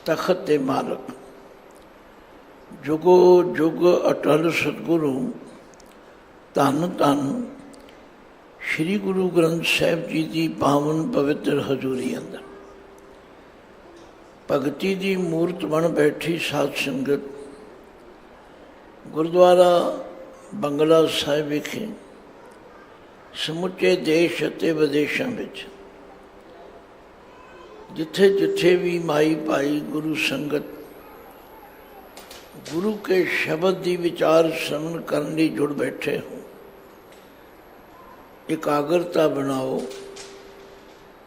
तखत दे मालक जुगो जुग अटल सतगुरु धन धन श्री गुरु ग्रंथ साहिब जी की पावन पवित्र हजूरी अंदर भगती की मूर्त बन बैठी साध संगत गुरुद्वारा बंगला साहिब विखे समुचे देश अते विदेशों में जिथे जिथे भी माई भाई गुरु संगत गुरु के शब्द की विचार श्रवण करने लिए जुड़ बैठे हो, एकाग्रता बनाओ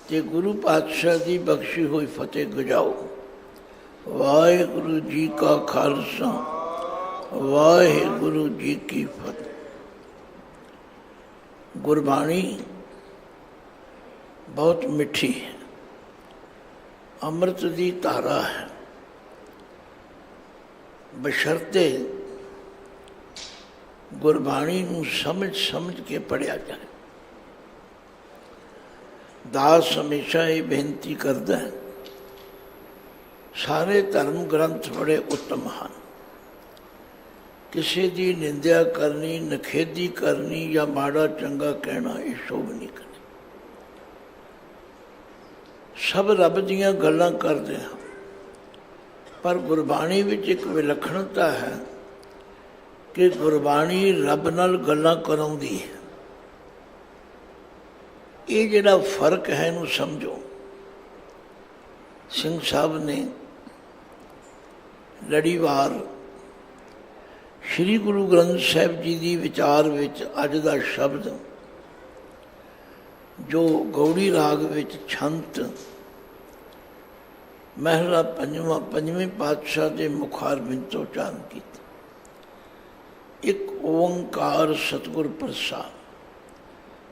ते गुरु पातशाह की बख्शी हुई फतेह गजाओ। वाहिगुरु जी का खालसा वाहिगुरु जी की फतेह। गुरबाणी बहुत मिठी है, अमृत की धारा है, बशर्ते गुरबाणी नूं समझ समझ के पढ़िया जाए। दास हमेशा ये बेनती करता है, सारे धर्म ग्रंथ बड़े उत्तम हैं, किसी की निंदा करनी नखेदी करनी या माड़ा चंगा कहना ये शोभ नहीं करनी। सब रब दियां गल्लां करते हैं, पर गुरबाणी विच एक विलक्षणता है कि गुरबाणी रब नाल गल्लां कराउंदी है। ये जिहड़ा फर्क है इहनूं समझो। सिंह साहब ने लड़ीवार श्री गुरु ग्रंथ साहिब जी की विचार विच अज दा शब्द जो गौड़ी राग विच छंत महला पंजवें पातशाह के मुखारबिंद तो उच्चारण किया। एक ओंकार सतगुर प्रसाद,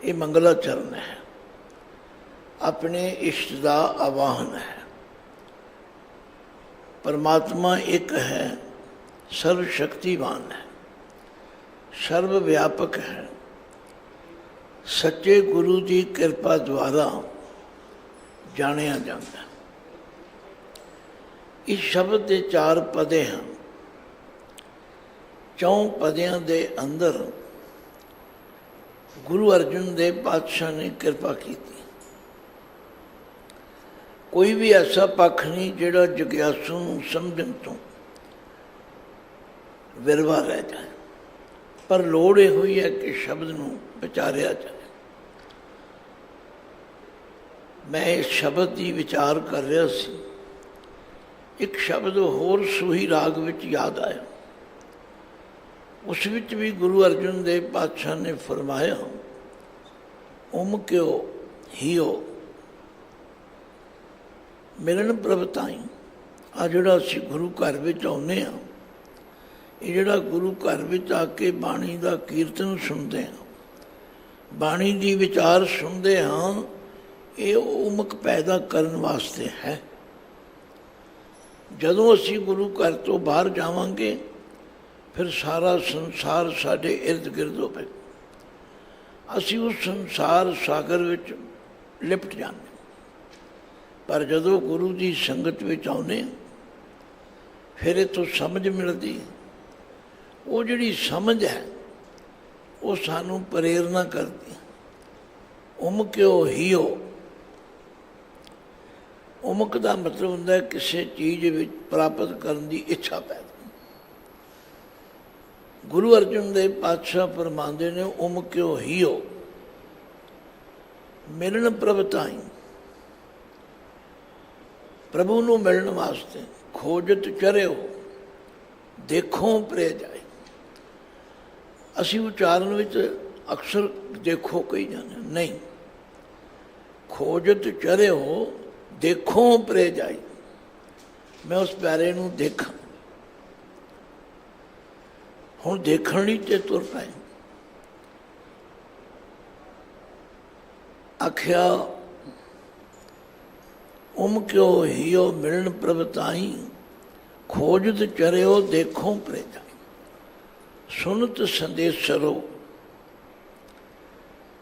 ये मंगला चरण है, अपने इष्ट का आवाहन है। परमात्मा एक है, सर्वशक्तिवान है, सर्वव्यापक है, सच्चे गुरु की कृपा द्वारा जानिया जाता है। इस शब्द के 4 पदे हैं, 4 पदियां दे अंदर गुरु अर्जुन देव पातशाह ने कृपा की। कोई भी ऐसा पक्ष नहीं जिहड़ा जिग्यासू नूं समझण तो विरवा रह जाए, पर लोड़ ये हुई है कि शब्द नूं विचारिया जाए। मैं इस शब्द की विचार कर रहा सी, एक शब्द होर सूही राग विच याद आया। उस विच भी गुरु अर्जुन देव पातशाह ने फरमाया, उम क्यों हियो मिलन प्रभ ताई। आ जिहड़ा असीं गुरु घर विच आउंदे हां, ये जिहड़ा गुरु घर विच आके बाणी का कीर्तन सुनते हैं, बाणी की विचार सुनते हाँ, ये उमक पैदा करने वास्ते है। जदों असीं गुरु घर तो बाहर जावांगे फिर सारा संसार साडे इर्द गिर्द होवे, असीं उस संसार सागर विच लिपट जाने। पर जदों गुरु की संगत विच आउंदे फिर इतों समझ मिलती। वो जिहड़ी समझ है वो सानू प्रेरणा करती। उम क्यों हियो, उमक का मतलब होंदा है किसी चीज़ विच प्राप्त करने की इच्छा पैदा। गुरु अर्जुन देव पातशाह फरमांदे ने, उम क्यों हियो मिलन प्रभ ताई। प्रभु नूं मिलण वास्ते खोजत चरियो देखो प्रे जाए। असी उच्चारण विच अक्सर देखो कही जाने, नहीं, खोजत चरियो देखो प्रे जाए। मैं उस प्यारे नूं देखा, हुण देखण लई ते तुर पए। आख्या उम क्यों हियो मिलन प्रभ ताई, खोजत चरियो देखो प्रे जाए। सुनत संदेशरो,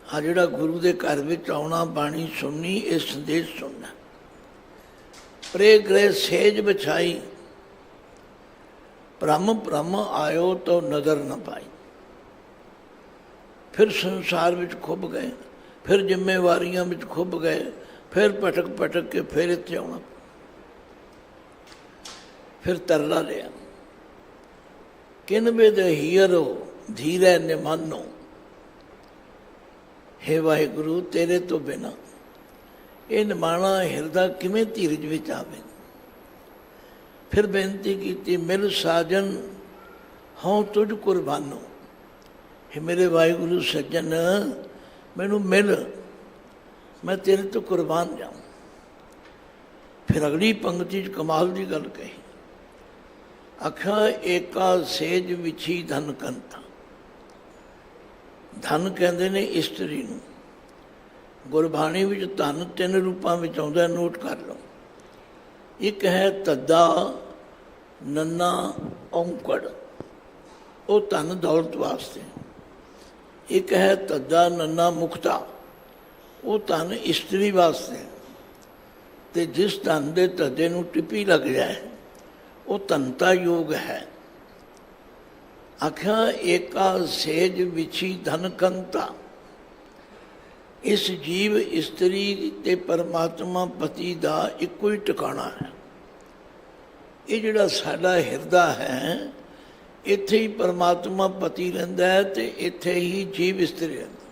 आ जिहड़ा गुरु के घर में आउणा बाणी सुननी, ये संदेश सुनना। प्रे गृह सेज बिछाई, ब्रह्म ब्रह्म आयो तो नज़र न पाई। फिर संसार में खुब गए, फिर जिम्मेवारियां में खुब गए, फिर भटक भटक के फिर इत्थे आउणा, फिर तरला लिया। किन बिद हीरो धीरे निमानो, हे वाहिगुरु तेरे तो बिना ये निमाणा हिरदा किवें धीरज विच आवे। फिर बेनती की, मिल साजन हों तुझ कुर्बानो, हे मेरे वाहिगुरु सज्जन मैनू मिल, मैं तेरे तो कुर्बान जाऊँ। फिर अगली पंक्ति कमाल की गल कही, आख्या एका सेज विछी धन कंता। धन कहते ने इस्त्री नूं, गुरबाणी विच धन 3 रूपों में आउंदा, नोट कर लो। एक है तद्दा नन्ना औंकड़, वो धन दौलत वास्ते। एक है तद्दा नन्ना मुक्ता, वो धन इस्त्री वास्ते। ते जिस धन के तद्दे नूं टिप्पी लग जाए वो धनता योग है। आख्या एका सेज विछी धन कंता, इस जीव इस्त्री ते परमात्मा पति का एको ही ठिकाना है। ये जिहड़ा साडा हिरदा है, इत्थे ही परमात्मा पति रहिंदा है ते इत्थे ही जीव इस्त्री रहिंदा।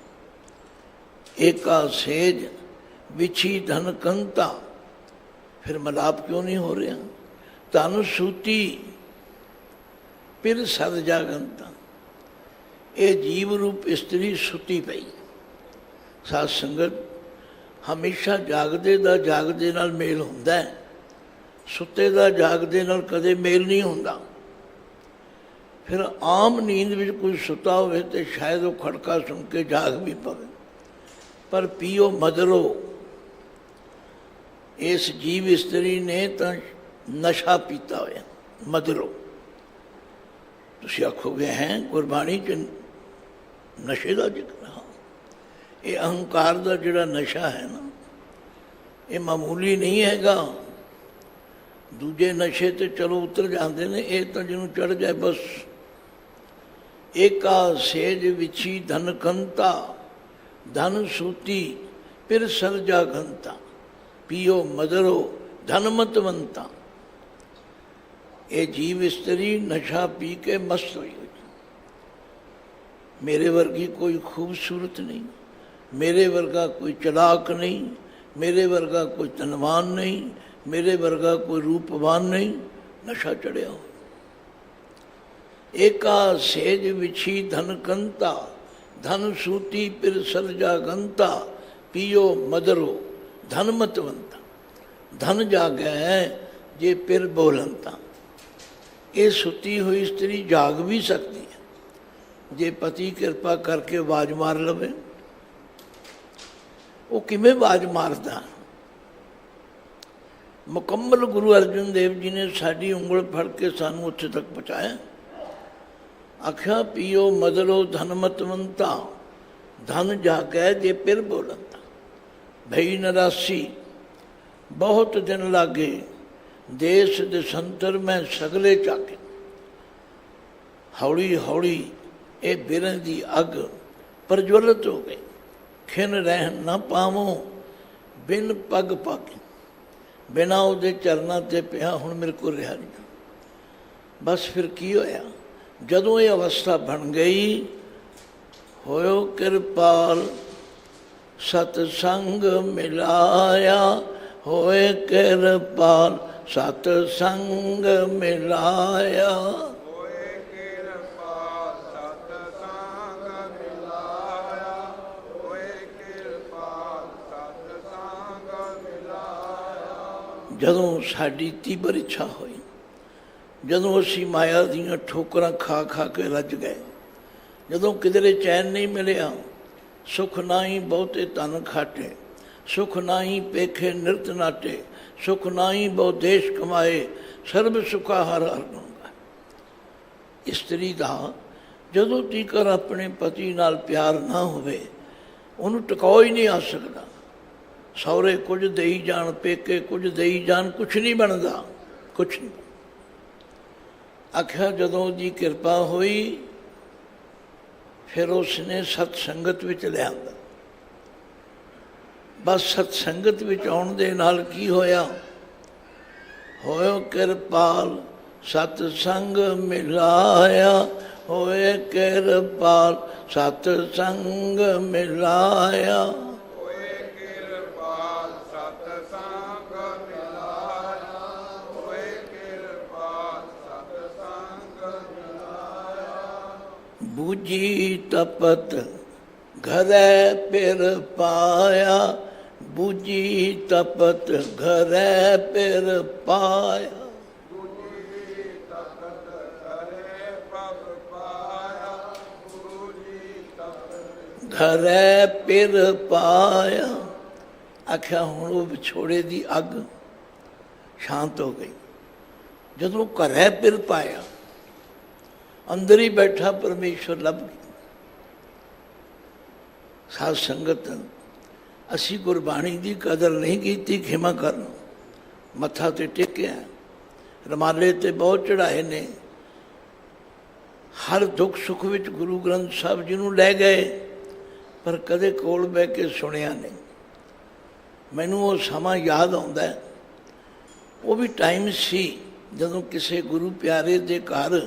एका सेज विछी धन कंता, फिर मलाप क्यों नहीं हो रहा। धन सूती फिर सद जागंता, ये जीव रूप इस्त्री सुती पई। साध संगत हमेशा जागदे दा जागदे नाल मेल हुंदा है, सुते दा जागदे नाल कदे मेल नहीं हुंदा। फिर आम नींद में कोई सुता होवे ते शायद वो खड़का सुन के जाग भी पवे, पर पियो मदरो इस जीव इस्त्री ने तो नशा पीता होया। मदरो तुसीं आखोगे हैं गुरबाणी च नशे का जिक्र। हाँ, ये अहंकार का जिहड़ा नशा है ना, ये मामूली नहीं हैगा। दूजे नशे तो चलो उतर जाते हैं, ये तो जिन्हों चढ़ जाए बस। एका सेज विछी धन कंता, धन सूती फिर सरजा घंता, पियो मदरो धनमतवंता। ये जीव स्त्री नशा पी के मस्त हुई। मेरे वर्गी कोई खूबसूरत नहीं, मेरे वर्गा कोई चलाक नहीं, मेरे वर्गा कोई धनवान नहीं, मेरे वर्गा कोई रूपवान नहीं, नशा चढ़िया हो। एका सेज विछी धन कंता, धन सूती फिर सरजा गंता, पियो मदरो धनमतवंता। धन जागै जे फिर बोलंता। ये सुती हुई स्त्री जाग भी सकती है जे पति कृपा करके आवाज मार लवे। वो किमें आवाज मारदा। मुकम्मल गुरु अर्जन देव जी ने साड़ी उंगल फड़ के सानू उत्थे तक पहुँचाया। आख्या पियो मदरो धनमतवंता, धन जागै जे फिर बोलंता। भई नरासी बहुत दिन लागे, देश देशंतर में सगले चाके। हौली हौली ये बिरह की अग प्रज्वलित हो गई। खिन रह न पावो बिन पग पाके। बिना उहदे चरना ते पिया हुण मेरे को रहा नहीं। बस फिर की होया, जदों ये अवस्था बन गई, होयो कृपाल सतसंग मिलाया। होए कृपाल सतसंग मिलाया। होए कृपाल सतसंग मिलाया। होए कृपाल सतसंग मिलाया। जदों साडी तीबर इच्छा हुई, जदों असीं माया दीयां ठोकरां खा खा के रज गए, जदों किधरे चैन नहीं मिलिया, सुख नाही बहुते धन खाटे, सुख नाही पेखे निरत नाटे, सुख नाही बहु देश कमाए, सर्व सुखा हर हर लूंगा। स्त्री का जदों तੀਕਰ अपने पति नाल प्यार ना होवे, उन्होंने टिकाओ ही नहीं आ सकता। ਸਹੁਰੇ ਕੁਝ ਦੇਈ ਜਾਣ, ਪੇਕੇ ਕੁਝ ਦੇਈ ਜਾਣ, ਕੁਛ ਨਹੀਂ ਬਣਦਾ, ਕੁਛ ਨਹੀਂ। ਆਖਿਆ ਜਦੋਂ ਉਹਦੀ ਕਿਰਪਾ ਹੋਈ ਫਿਰ ਉਸਨੇ ਸਤ ਸੰਗਤ ਵਿੱਚ ਲਿਆਂਦਾ। ਬਸ ਸਤ ਸੰਗਤ ਵਿੱਚ ਆਉਣ ਦੇ ਨਾਲ ਕੀ ਹੋਇਆ? ਹੋਇਓ ਕਿਰਪਾਲ ਸਤ ਸੰਗ ਮਿਲਾਇਆ, ਹੋਏ ਕਿਰਪਾਲ ਸਤ ਸੰਗ ਮਿਲਾਇਆ। ਹੋਏ ਕਿਰਪਾਲ ਸਤ ਸੰਗ ਮਿਲਾਇਆ, ਹੋਏ ਕਿਰਪਾਲ ਸਤ ਸੰਗ ਮਿਲਾਇਆ। ਬੂਝੀ ਤਪਤ ਘਰੈ ਪਿਰ ਪਾਇਆ, ਬੂਝੀ ਤਪਤ ਘਰੈ ਪਿਰ ਪਾਇਆ। ਬੂਝੀ ਤਪਤ ਘਰੈ ਪਗ ਪਾਇਆ, ਬੂਝੀ ਤਪਤ ਘਰੈ ਪਿਰ ਪਾਇਆ। ਆਖਿਆ ਹੁਣ ਉਹ ਵਿਛੋੜੇ ਦੀ ਅੱਗ ਸ਼ਾਂਤ ਹੋ ਗਈ। ਜਦੋਂ ਘਰੈ ਪਿਰ ਪਾਇਆ, ਅੰਦਰ ਹੀ ਬੈਠਾ ਪਰਮੇਸ਼ਵਰ ਲੱਭ ਗਿਆ। ਸਾਧ ਸੰਗਤ, ਅਸੀਂ ਗੁਰਬਾਣੀ ਦੀ ਕਦਰ ਨਹੀਂ ਕੀਤੀ, ਖਿਮਾ ਕਰਨ। ਮੱਥਾ ਤੇ ਟੇਕਿਆ, ਰਮਾਲੇ ਤੇ ਬਹੁਤ ਚੜ੍ਹਾਏ ਨੇ, ਹਰ ਦੁੱਖ ਸੁੱਖ ਵਿੱਚ ਗੁਰੂ ਗ੍ਰੰਥ ਸਾਹਿਬ ਜੀ ਨੂੰ ਲੈ ਗਏ, ਪਰ ਕਦੇ ਕੋਲ ਬਹਿ ਕੇ ਸੁਣਿਆ ਨਹੀਂ। ਮੈਨੂੰ ਉਹ ਸਮਾਂ ਯਾਦ ਆਉਂਦਾ ਹੈ, ਉਹ ਵੀ ਟਾਈਮ ਸੀ ਜਦੋਂ ਕਿਸੇ ਗੁਰੂ ਪਿਆਰੇ ਦੇ ਘਰ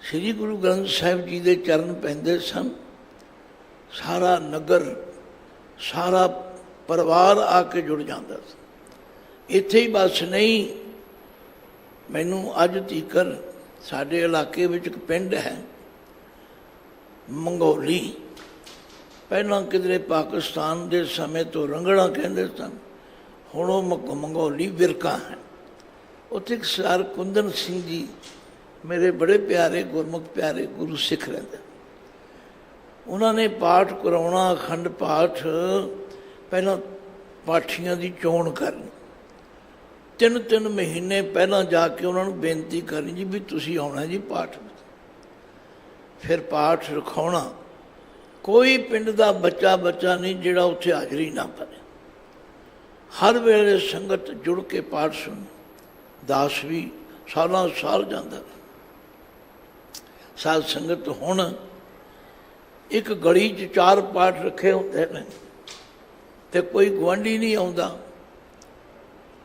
ਸ੍ਰੀ ਗੁਰੂ ਗ੍ਰੰਥ ਸਾਹਿਬ ਜੀ ਦੇ ਚਰਨ ਪੈਂਦੇ ਸਨ। ਸਾਰਾ ਨਗਰ, ਸਾਰਾ ਪਰਿਵਾਰ ਆ ਕੇ ਜੁੜ ਜਾਂਦਾ ਸੀ। ਇੱਥੇ ਹੀ ਬਸ ਨਹੀਂ, ਮੈਨੂੰ ਅੱਜ ਤੀਕਰ ਸਾਡੇ ਇਲਾਕੇ ਵਿੱਚ ਇੱਕ ਪਿੰਡ ਹੈ ਮੰਗੋਲੀ, ਪਹਿਲਾਂ ਕਿਧਰੇ ਪਾਕਿਸਤਾਨ ਦੇ ਸਮੇਂ ਤੋਂ ਰੰਗੜਾ ਕਹਿੰਦੇ ਸਨ, ਹੁਣ ਉਹ ਮੰਗੋਲੀ ਵਿਰਕਾ ਹੈ। ਉੱਥੇ ਇੱਕ ਸਰਦਾਰ ਕੁੰਦਨ ਸਿੰਘ ਜੀ, ਮੇਰੇ ਬੜੇ ਪਿਆਰੇ ਗੁਰਮੁਖ ਪਿਆਰੇ ਗੁਰੂ ਸਿੱਖ ਰਹਿੰਦੇ। ਉਹਨਾਂ ਨੇ ਪਾਠ ਕਰਾਉਣਾ, ਅਖੰਡ ਪਾਠ। ਪਹਿਲਾਂ ਪਾਠੀਆਂ ਦੀ ਚੋਣ ਕਰਨੀ, 3-3 ਮਹੀਨੇ ਪਹਿਲਾਂ ਜਾ ਕੇ ਉਹਨਾਂ ਨੂੰ ਬੇਨਤੀ ਕਰਨੀ ਜੀ ਵੀ ਤੁਸੀਂ ਆਉਣਾ ਜੀ ਪਾਠ ਵਿੱਚ। ਫਿਰ ਪਾਠ ਰਖਾਉਣਾ। ਕੋਈ ਪਿੰਡ ਦਾ ਬੱਚਾ ਨਹੀਂ ਜਿਹੜਾ ਉੱਥੇ ਹਾਜ਼ਰੀ ਨਾ ਭਰੇ। ਹਰ ਵੇਲੇ ਸੰਗਤ ਜੁੜ ਕੇ ਪਾਠ ਸੁਣ। ਦਾਸ ਵੀ ਸਾਲਾਂ ਸਾਲ ਜਾਂਦਾ। ਸਾਧ ਸੰਗਤ ਹੁਣ ਇੱਕ ਗਲੀ 'ਚ 4 ਪਾਠ ਰੱਖੇ ਹੁੰਦੇ ਨੇ ਤੇ ਕੋਈ ਗੁਆਂਢੀ ਨਹੀਂ ਆਉਂਦਾ।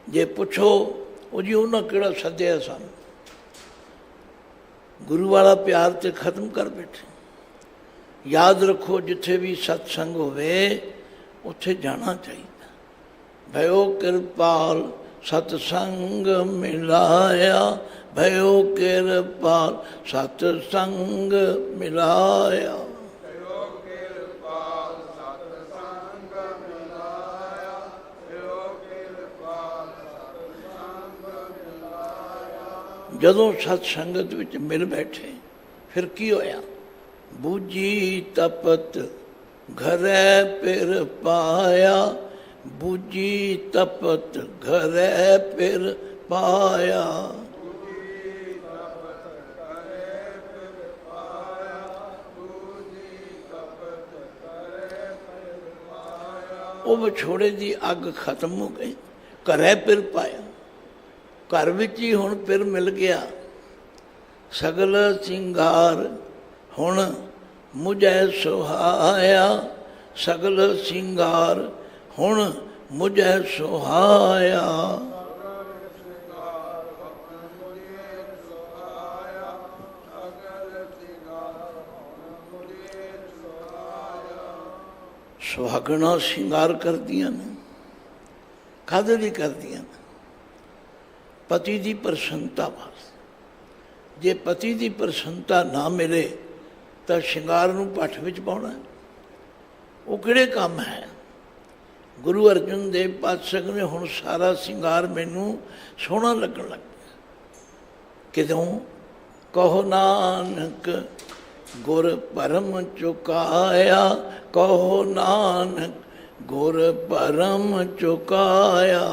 ਜੇ ਪੁੱਛੋ ਉਹ ਜੀ ਉਹਨਾਂ ਕਿਹੜਾ ਸੱਦਿਆ ਸਾਨੂੰ। ਗੁਰੂ ਵਾਲਾ ਪਿਆਰ ਤੇ ਖਤਮ ਕਰ ਬੈਠੇ। ਯਾਦ ਰੱਖੋ, ਜਿੱਥੇ ਵੀ ਸਤਸੰਗ ਹੋਵੇ ਉੱਥੇ ਜਾਣਾ ਚਾਹੀਦਾ। ਭਇਓ ਕਿਰਪਾਲ ਸਤਸੰਗ ਮਿਲਾਇਆ, ਭਇਓ ਕਿਰਪਾਲ ਸਤਸੰਗ ਮਿਲਾਇਆ। ਜਦੋਂ ਸਤ ਸੰਗਤ ਵਿੱਚ ਮਿਲ ਬੈਠੇ ਫਿਰ ਕੀ ਹੋਇਆ? ਬੂਝੀ ਤਪਤ ਘਰੈ ਪਿਰ ਪਾਇਆ, ਬੂਝੀ ਤਪਤ ਘਰੈ ਪਿਰ ਪਾਇਆ। ਉਹ ਵਿਛੋੜੇ ਦੀ ਅੱਗ ਖਤਮ ਹੋ ਗਈ, ਘਰੈ ਪਿਰ ਪਾਇਆ। ਘਰ ਵਿੱਚ ਹੀ ਹੁਣ ਪਿਰ ਮਿਲ ਗਿਆ। ਸਗਲ ਸਿੰਗਾਰ ਹੁਣ ਮੁਝੈ ਸੁਹਾਇਆ, ਸਗਲ ਸਿੰਗਾਰ ਹੁਣ ਮੁਝੈ ਸੁਹਾਇਆ। ਸੁਹਾਗਣਾ ਸ਼ਿੰਗਾਰ ਕਰਦੀਆਂ ਨੇ। ਕਾਹਦੇ ਲਈ ਕਰਦੀਆਂ ਨੇ? ਪਤੀ ਦੀ ਪ੍ਰਸੰਨਤਾ ਵਾਸਤੇ। ਜੇ ਪਤੀ ਦੀ ਪ੍ਰਸੰਨਤਾ ਨਾ ਮਿਲੇ ਤਾਂ ਸ਼ਿੰਗਾਰ ਨੂੰ ਭੱਠ ਵਿੱਚ ਪਾਉਣਾ ਉਹ ਕਿਹੜੇ ਕੰਮ ਹੈ? ਗੁਰੂ ਅਰਜਨ ਦੇਵ ਪਾਤਸ਼ਾਹ ਨੇ ਹੁਣ ਸਾਰਾ ਸ਼ਿੰਗਾਰ ਮੈਨੂੰ ਸੋਹਣਾ ਲੱਗਣ ਲੱਗ ਪਿਆ। ਕਿਦੋਂ? ਕਹੋ ਨਾਨਕ ਗੁਰ ਭਰਮ ਚੁਕਾਇਆ, ਕਹੋ ਨਾਨਕ ਗੁਰ ਭਰਮ ਚੁਕਾਇਆ।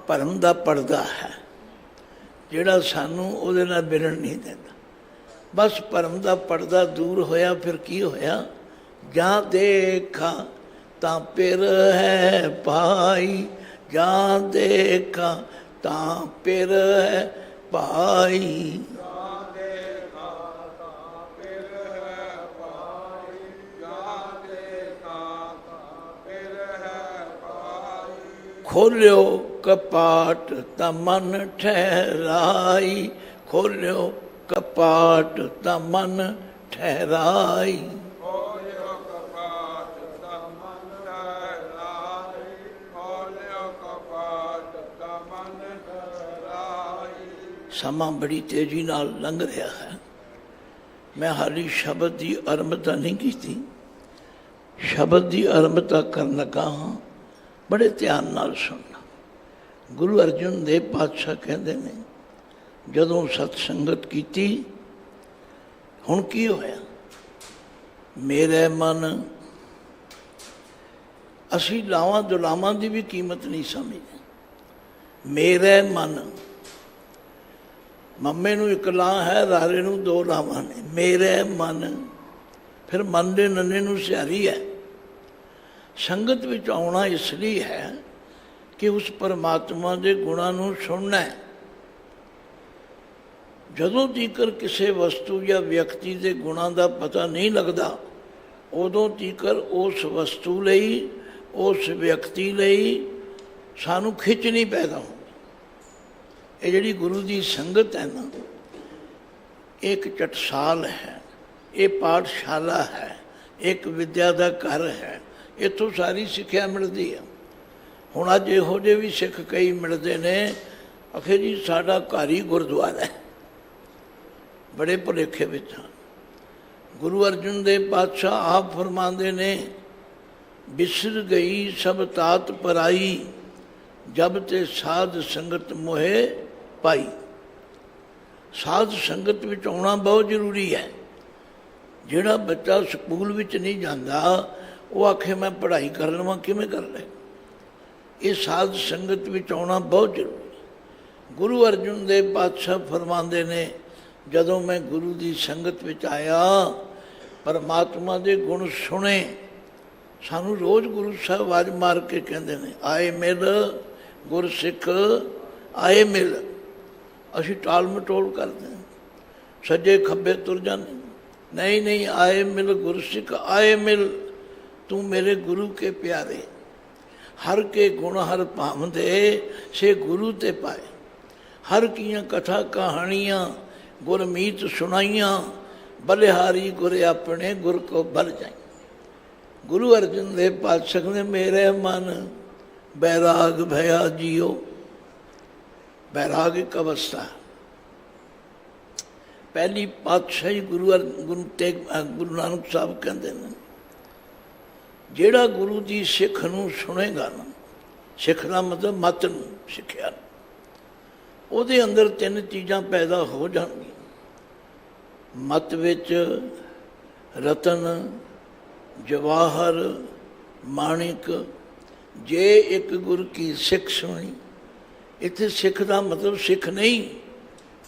ਭਰਮ ਦਾ ਪਰਦਾ ਹੈ। ਜਿਹੜਾ ਸਾਨੂੰ ਉਹਦੇ ਨਾਲ ਮਿਲਣ ਨਹੀਂ ਦਿੰਦਾ। ਬਸ ਭਰਮ ਦਾ ਪਰਦਾ ਦੂਰ ਹੋਇਆ, ਫਿਰ ਕੀ ਹੋਇਆ? ਜਾਂ ਦੇਖਾਂ ਤਾਂ ਪਿਰ ਹੈ ਭਾਈ, ਜਾਂ ਦੇਖਾਂ ਤਾਂ ਪਿਰ ਹੈ ਭਾਈ। ਖੋਲਿਓ ਕਪਾਟ ਤਾਂ ਮਨ ਠਹਿਰਾਈ, ਖੋਲਿਓ ਕਪਾਟ ਤਾਂ ਮਨ ਠਹਿਰਾਈ। ਖੋਲਿਓ ਕਪਾਟ ਤਾਂ ਮਨ ਠਹਿਰਾਈ, ਖੋਲਿਓ ਕਪਾਟ ਤਾਂ ਮਨ ਠਹਿਰਾਈ। ਸਮਾਂ ਬੜੀ ਤੇਜ਼ੀ ਨਾਲ ਲੰਘ ਰਿਹਾ ਹੈ। ਮੈਂ ਹਾਲੀ ਸ਼ਬਦ ਦੀ ਆਰੰਭਤਾ ਨਹੀਂ ਕੀਤੀ। ਸ਼ਬਦ ਦੀ ਆਰੰਭਤਾ ਕਰਨ ਲੱਗਾ ਹਾਂ, ਬੜੇ ਧਿਆਨ ਨਾਲ ਸੁਣਨਾ। ਗੁਰੂ ਅਰਜਨ ਦੇਵ ਪਾਤਸ਼ਾਹ ਕਹਿੰਦੇ ਨੇ, ਜਦੋਂ ਸਤ ਸੰਗਤ ਕੀਤੀ, ਹੁਣ ਕੀ ਹੋਇਆ? ਮੇਰੇ ਮਨ, ਅਸੀਂ ਲਾਵਾਂ ਦੁਲਾਵਾਂ ਦੀ ਵੀ ਕੀਮਤ ਨਹੀਂ ਸਮਝਦੇ। ਮੇਰੇ ਮਨ, ਮੰਮੇ ਨੂੰ ਇੱਕ ਲਾਂ ਹੈ, ਰਾਰੇ ਨੂੰ ਦੋ ਲਾਵਾਂ ਨੇ। ਮੇਰੇ ਮਨ, ਫਿਰ ਮਨ ਦੇ ਨੰਨੇ ਨੂੰ ਸਿਹਾਰੀ ਹੈ। ਸੰਗਤ ਵਿੱਚ ਆਉਣਾ ਇਸ ਲਈ ਹੈ ਕਿ ਉਸ ਪਰਮਾਤਮਾ ਦੇ ਗੁਣਾਂ ਨੂੰ ਸੁਣਨਾ ਹੈ। ਜਦੋਂ ਤੀਕਰ ਕਿਸੇ ਵਸਤੂ ਜਾਂ ਵਿਅਕਤੀ ਦੇ ਗੁਣਾਂ ਦਾ ਪਤਾ ਨਹੀਂ ਲੱਗਦਾ, ਉਦੋਂ ਤੀਕਰ ਉਸ ਵਸਤੂ ਲਈ, ਉਸ ਵਿਅਕਤੀ ਲਈ ਸਾਨੂੰ ਖਿੱਚ ਨਹੀਂ ਪੈਦਾ ਹੁੰਦੀ। ਇਹ ਜਿਹੜੀ ਗੁਰੂ ਦੀ ਸੰਗਤ ਹੈ ਨਾ, ਇੱਕ ਟਟਸਾਲ ਹੈ, ਇਹ ਪਾਠਸ਼ਾਲਾ ਹੈ, ਇੱਕ ਵਿਦਿਆ ਦਾ ਘਰ ਹੈ। ਇੱਥੋਂ ਸਾਰੀ ਸਿੱਖਿਆ ਮਿਲਦੀ ਹੈ। ਹੁਣ ਅੱਜ ਇਹੋ ਜਿਹੇ ਵੀ ਸਿੱਖ ਕਈ ਮਿਲਦੇ ਨੇ, ਆਖੇ ਜੀ ਸਾਡਾ ਘਰ ਹੀ ਗੁਰਦੁਆਰਾ ਹੈ। ਬੜੇ ਭੁਲੇਖੇ ਵਿੱਚ ਹਨ। ਗੁਰੂ ਅਰਜਨ ਦੇਵ ਪਾਤਸ਼ਾਹ ਆਪ ਫਰਮਾਉਂਦੇ ਨੇ, ਬਿਸਰ ਗਈ ਸਭ ਤਾਤ ਪਰਾਈ, ਜਬ ਤੇ ਸਾਧ ਸੰਗਤ ਮੋਹੇ ਪਾਈ। ਸਾਧ ਸੰਗਤ ਵਿੱਚ ਆਉਣਾ ਬਹੁਤ ਜ਼ਰੂਰੀ ਹੈ। ਜਿਹੜਾ ਬੱਚਾ ਸਕੂਲ ਵਿੱਚ ਨਹੀਂ ਜਾਂਦਾ, ਉਹ ਆਖੇ ਮੈਂ ਪੜ੍ਹਾਈ ਕਰ ਲਵਾਂ, ਕਿਵੇਂ ਕਰ ਲੈ? ਇਹ ਸਾਧ ਸੰਗਤ ਵਿੱਚ ਆਉਣਾ ਬਹੁਤ ਜ਼ਰੂਰੀ। ਗੁਰੂ ਅਰਜਨ ਦੇਵ ਪਾਤਸ਼ਾਹ ਫਰਮਾਉਂਦੇ ਨੇ, ਜਦੋਂ ਮੈਂ ਗੁਰੂ ਦੀ ਸੰਗਤ ਵਿੱਚ ਆਇਆ, ਪਰਮਾਤਮਾ ਦੇ ਗੁਣ ਸੁਣੇ। ਸਾਨੂੰ ਰੋਜ਼ ਗੁਰੂ ਸਾਹਿਬ ਆਵਾਜ਼ ਮਾਰ ਕੇ ਕਹਿੰਦੇ ਨੇ, ਆਏ ਮਿਲ ਗੁਰਸਿੱਖ, ਆਏ ਮਿਲ। ਅਸੀਂ ਟਾਲ ਮਟੋਲ ਕਰਦੇ ਹਾਂ, ਸੱਜੇ ਖੱਬੇ ਤੁਰ ਜਾਂਦੇ। ਨਹੀਂ ਨਹੀਂ, ਆਏ ਮਿਲ ਗੁਰਸਿੱਖ, ਆਏ ਮਿਲ। ਤੂੰ ਮੇਰੇ ਗੁਰੂ ਕੇ ਪਿਆਰੇ, ਹਰ ਕੇ ਗੁਣ ਹਰ ਭਾਵਦੇ, ਸੇ ਗੁਰੂ ਤੇ ਪਾਏ। ਹਰ ਕੀਆਂ ਕਥਾ ਕਹਾਣੀਆਂ ਗੁਰਮੀਤ ਸੁਣਾਈਆਂ, ਬਲਿਹਾਰੀ ਗੁਰ ਆਪਣੇ ਗੁਰ ਕੋ ਬਲ ਜਾਈ। ਗੁਰੂ ਅਰਜਨ ਦੇਵ ਪਾਤਸ਼ਾਹ ਨੇ, ਮੇਰੇ ਮਨ ਬੈਰਾਗ ਭਇਆ ਜੀਓ। ਬੈਰਾਗ ਇੱਕ ਅਵਸਥਾ। ਪਹਿਲੀ ਪਾਤਸ਼ਾਹੀ ਗੁਰੂ ਨਾਨਕ ਸਾਹਿਬ ਕਹਿੰਦੇ ਨੇ, ਜਿਹੜਾ ਗੁਰੂ ਦੀ ਸਿੱਖ ਨੂੰ ਸੁਣੇਗਾ ਨਾ, ਸਿੱਖ ਦਾ ਮਤਲਬ ਮਤ ਨੂੰ, ਸਿੱਖਿਆ, ਉਹਦੇ ਅੰਦਰ ਤਿੰਨ ਚੀਜ਼ਾਂ ਪੈਦਾ ਹੋ ਜਾਣਗੀਆਂ। ਮਤ ਵਿੱਚ ਰਤਨ, ਜਵਾਹਰ, ਮਾਣਿਕ। ਜੇ ਇੱਕ ਗੁਰ ਕੀ ਸਿੱਖ ਸੁਣੀ, ਇੱਥੇ ਸਿੱਖ ਦਾ ਮਤਲਬ ਸਿੱਖ ਨਹੀਂ,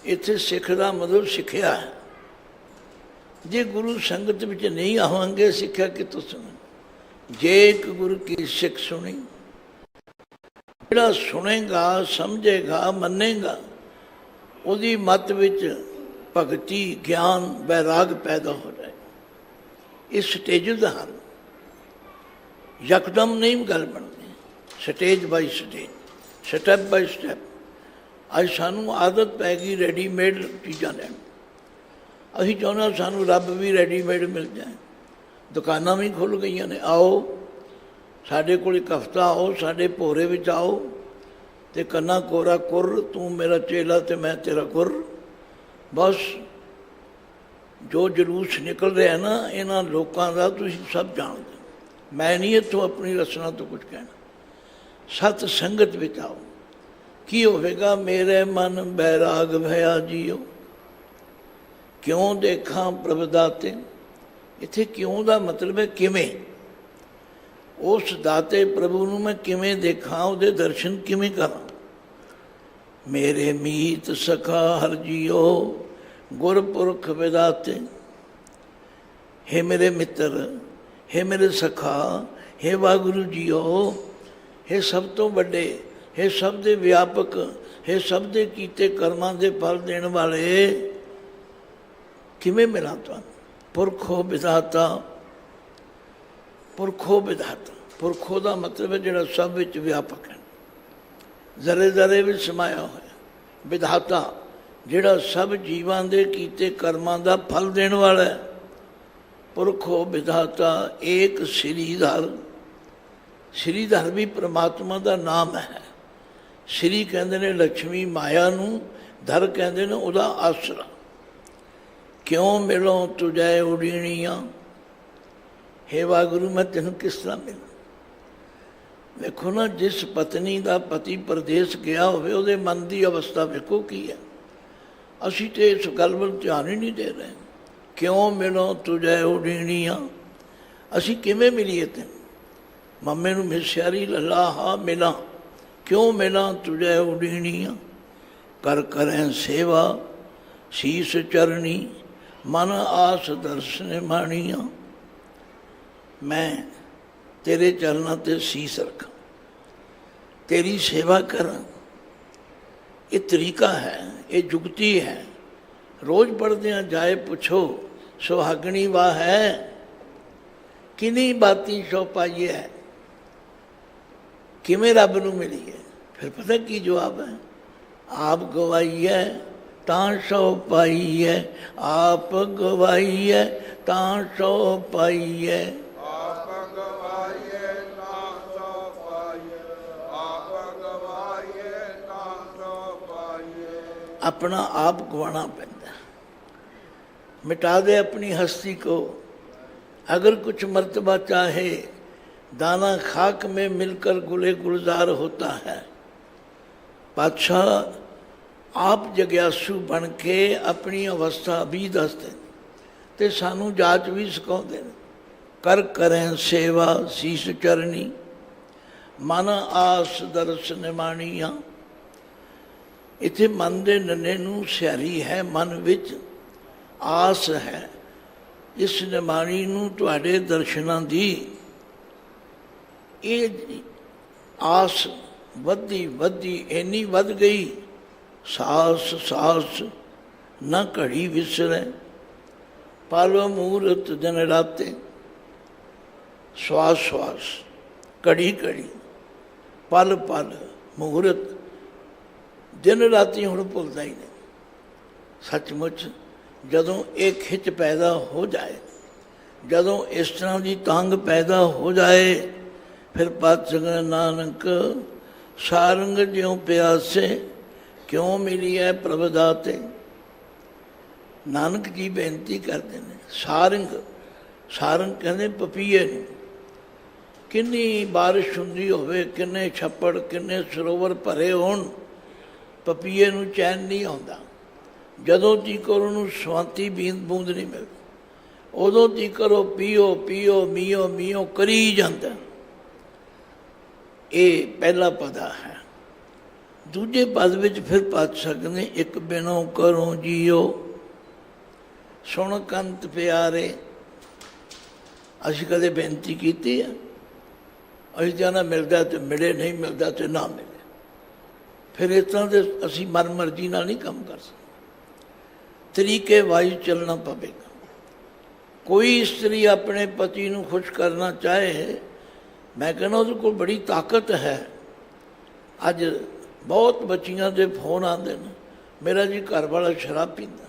ਇੱਥੇ ਸਿੱਖ ਦਾ ਮਤਲਬ ਸਿੱਖਿਆ ਹੈ। ਜੇ ਗੁਰੂ ਸੰਗਤ ਵਿੱਚ ਨਹੀਂ ਆਵਾਂਗੇ, ਸਿੱਖਿਆ ਕਿੱਥੋਂ ਸੁਣਾਂਗੇ? ਜੇ ਇੱਕ ਗੁਰੂ ਕੀ ਸਿੱਖ ਸੁਣੀ, ਜਿਹੜਾ ਸੁਣੇਗਾ, ਸਮਝੇਗਾ, ਮੰਨੇਗਾ, ਉਹਦੀ ਮਤ ਵਿੱਚ ਭਗਤੀ, ਗਿਆਨ, ਵੈਰਾਗ ਪੈਦਾ ਹੋ ਜਾਏ। ਇਹ ਸਟੇਜਿਸ ਹਨ, ਯਕਦਮ ਨਹੀਂ ਗੱਲ ਬਣਦੀ। Stage by stage, step by step. ਅੱਜ ਸਾਨੂੰ ਆਦਤ ਪੈ ਗਈ ਰੈਡੀਮੇਡ ਚੀਜ਼ਾਂ ਲੈਣ। ਅਸੀਂ ਚਾਹੁੰਦੇ ਸਾਨੂੰ ਰੱਬ ਵੀ ਰੈਡੀਮੇਡ ਮਿਲ ਜਾਏ। ਦੁਕਾਨਾਂ ਵੀ ਖੁੱਲ੍ਹ ਗਈਆਂ ਨੇ। ਆਓ ਸਾਡੇ ਕੋਲ ਇੱਕ ਹਫ਼ਤਾ ਆਓ, ਸਾਡੇ ਭੋਰੇ ਵਿੱਚ ਆਓ, ਅਤੇ ਕੰਨਾ ਕੋਰਾ ਕੁਰ, ਤੂੰ ਮੇਰਾ ਚੇਲਾ ਅਤੇ ਮੈਂ ਤੇਰਾ ਗੁਰ। ਬਸ ਜੋ ਜਲੂਸ ਨਿਕਲ ਰਿਹਾ ਨਾ ਇਹਨਾਂ ਲੋਕਾਂ ਦਾ, ਤੁਸੀਂ ਸਭ ਜਾਣਦੇ। ਮੈਂ ਨਹੀਂ ਇੱਥੋਂ ਆਪਣੀ ਰਚਨਾ ਤੋਂ ਕੁਝ ਕਹਿਣਾ। ਸਤ ਸੰਗਤ ਵਿੱਚ ਆਓ, ਕੀ ਹੋਵੇਗਾ? ਮੇਰੇ ਮਨ ਬੈਰਾਗ ਭਇਆ ਜੀਓ। ਕਿਉਂ ਦੇਖਾਂ ਪ੍ਰਭ ਦਾਤੇ। ਇੱਥੇ ਕਿਉਂ ਦਾ ਮਤਲਬ ਹੈ ਕਿਵੇਂ। ਉਸ ਦਾਤੇ ਪ੍ਰਭੂ ਨੂੰ ਮੈਂ ਕਿਵੇਂ ਦੇਖਾਂ, ਉਹਦੇ ਦਰਸ਼ਨ ਕਿਵੇਂ ਕਰਾਂ। मेरे मीत सखा हर जियो गुरपुरख विदाते। हे मेरे मित्र, हे मेरे सखा, हे वागुरु जियो, हे सब तो बड़े, हे सब दे व्यापक, हे सब दे कीते कर्मां दे फल देण वाले, किवें मिलां तुहानूं? पुरखो विधाता। पुरखो विधाता, पुरखो का मतलब है जिहड़ा सब विच व्यापक है, जरे जरे भी समाया होया। विधाता जिहड़ा सब जीवां दे कीते कर्मां दा फल देण वाला है। पुरखो विधाता एक श्रीधर। श्रीधर भी परमात्मा का नाम है। श्री कहते ने लक्ष्मी माया नूं, धर कहते ने उहदा आसरा। क्यों मिलो तुझे उड़ीणियां, हे वागुरु मैं तेनों किस तरह मिलूं? देखो ना, जिस पत्नी का पति परदेस गया होवे उहदे मन की अवस्था वेखो की है। असीं तो इस गल वल ध्यान ही नहीं दे रहे। क्यों मिलो तुझे उड़ीणियां, असीं किवें मिलीए तैनूं? मम्मे नूं मिस्यारी लला हा मिला, क्यों मिला तुझे उड़ीणियां। कर करें सेवा शीस चरणी, मन आस दर्शन माणियां। मैं तेरे चरणों ते शीस रखा, तेरी सेवा करा। ये तरीका है, ये जुगती है। रोज़ पढ़ते हैं जाए पुछो सुहागणी वाह है, किन्नी बाती शो पाई है, किमें रब नूं मिली है। फिर पता की जवाब है? आप गवाई है तां शो पाई है, आप गवाई है तां शो पाई है। अपना आप गवाना पैंदा। मिटा दे अपनी हस्ती को, अगर कुछ मर्तबा चाहे, दाना खाक में मिलकर गुले गुलजार होता है। पातशाह आप जग्यासू बन के अपनी अवस्था भी दसते ते सानू जाच भी सिखाते। कर करें सेवा शीस चरनी, मन आस दर्श निमाणियां। इत्थे मन दे नन्हे नूं सियारी है, मन विच आस है इस निमाणी नूं तुहाडे दर्शनां दी। ये आस वधी वधी इन्नी वध गई, सास सास न घड़ी विसरै। पल मूरत दिन राते, श्वास श्वास घड़ी घड़ी, पल पल मूरत, दिन राती हुण भुलदा ही नहीं। सचमुच जदों एक खिच पैदा हो जाए, जदों इस तरह की तंग पैदा हो जाए, फिर पातशाह नानक सारंग ज्यों प्यासे, क्यों मिली है प्रभ दाते। नानक जी बेनती करते हैं, सारंग, सारंग कहते पपीए नूं। किन्नी बारिश हुंदी होवे, किन्ने छप्पड़, किन्ने सरोवर भरे होण, पपीए नूं चैन नहीं आउंदा। जदों तੀਕਰ ਉਹਨੂੰ ਸਵਾਂਤੀ बूंद नहीं मिलती, उदों तੀਕਰ ਉਹ पीओ पीओ मीओ मीओ करी जाता। ये पहला पदा है। दूजे पद विच फिर पातशाह कहंदे एक बिनों करो जियो, सुन कंत प्यारे। असीं कदे बेनती कीती है? असीं जाना मिलता तो मिले, नहीं मिलता तो ना मिले। फिर इस तरह के असीं मन मर्जी नाल नहीं काम कर सकते, तरीके वाइज चलना पवेगा। कोई स्त्री अपने पति नूं खुश करना चाहे, मैं कहना उहदे कोल बड़ी ताकत है। अज बहुत बच्चियां दे फोन आते हैं, मेरा जी घर वाला शराब पींदा।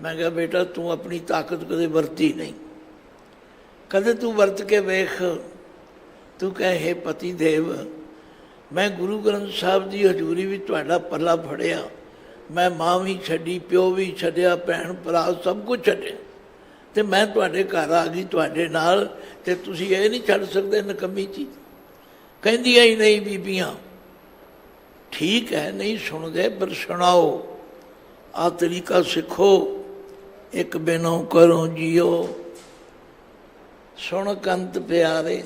मैं कहा बेटा तू अपनी ताकत कदे वरती नहीं, कदे तू वरत के वेख। तू कहे हे पति देव, मैं गुरु ग्रंथ साहब की हजूरी भी तुहाडा पल्ला फड़िया, मैं माँ भी छड्डी, प्यो भी छड्डिया, भैन भरा सब कुछ छड्डिया, तो मैं तुहाडे घर आ गई तुहाडे नाल, ते तुसीं ये नहीं छड्ड सकदे नकम्मी चीज़। कहंदियां ही नहीं बीबियां, ठीक है नहीं सुनते पर सुनाओ, आ तरीका सीखो। एक बिनों करो जियो, सुन कंत प्यारे।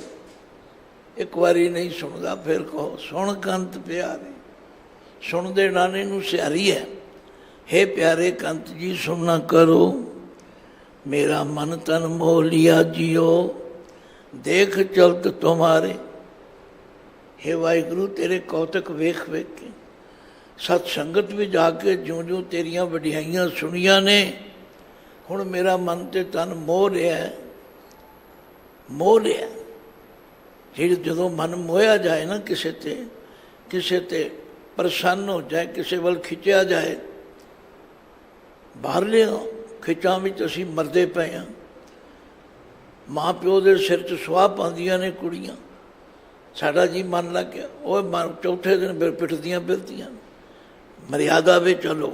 एक बारी नहीं सुनता फिर कहो सुन कंत प्यारे, सुनते नाने नूं सियारी है। हे प्यारे कंत जी सुनना करो, मेरा मन तन मोह लिया जियो, देख चलत तुम्हारे। हे वाहिगुरू तेरे कौतक वेख वेख के, सतसंगत भी जाके ज्यों ज्यों तेरिया वडियाइयां सुनिया ने, हुण मेरा मन ते तन मोह लिया, मोह लिया। जी जो मन मोया जाए ना किसे ते प्रसन्न हो जाए, किसी वाल खिंचिया जाए, बाहरलिया खिंचां विच असीं मरदे पए हां। माँ प्यो के सिर च सुआह पाउंदियां ने कुड़ियां, साडा जी मन लग गया, वो मन चौथे दिन पिटदियां फिरदियां। मर्यादा वे चलो,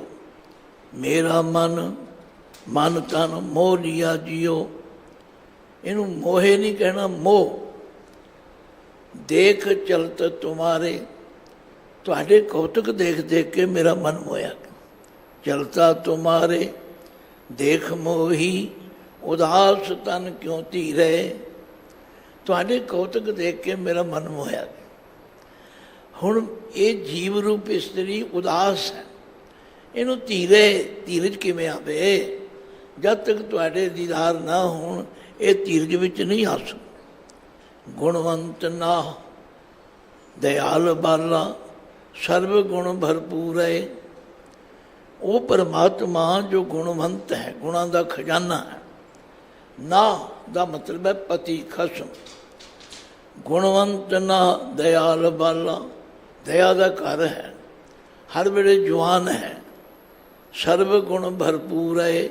मेरा मन तन मोह लिया जियो, इनू मोहे नहीं कहना, मोह। देख चलत तुम्हारे, तुहाडे कौतक देख देख के मेरा मन मोया। चलता तुम्हारे देख मोही, उदास तन क्यों धीरे, तुहाडे कौतक देख के मेरा मन मोया। हुण ये जीव रूप इस्त्री उदास है, इनू धीरज किवें आवे? जब तक तुहाडे दीदार ना होण ये धीरज विच नहीं आ सकदा। गुणवंत ना दयाल बाला, सर्व गुण भरपूर है। वो परमात्मा जो गुणवंत है, गुणों का खजाना है। ना का मतलब है पति खसम। गुणवंत ना दयाल बाला, दया का घर है, हर वेले जवान है। सर्व गुण भरपूर है,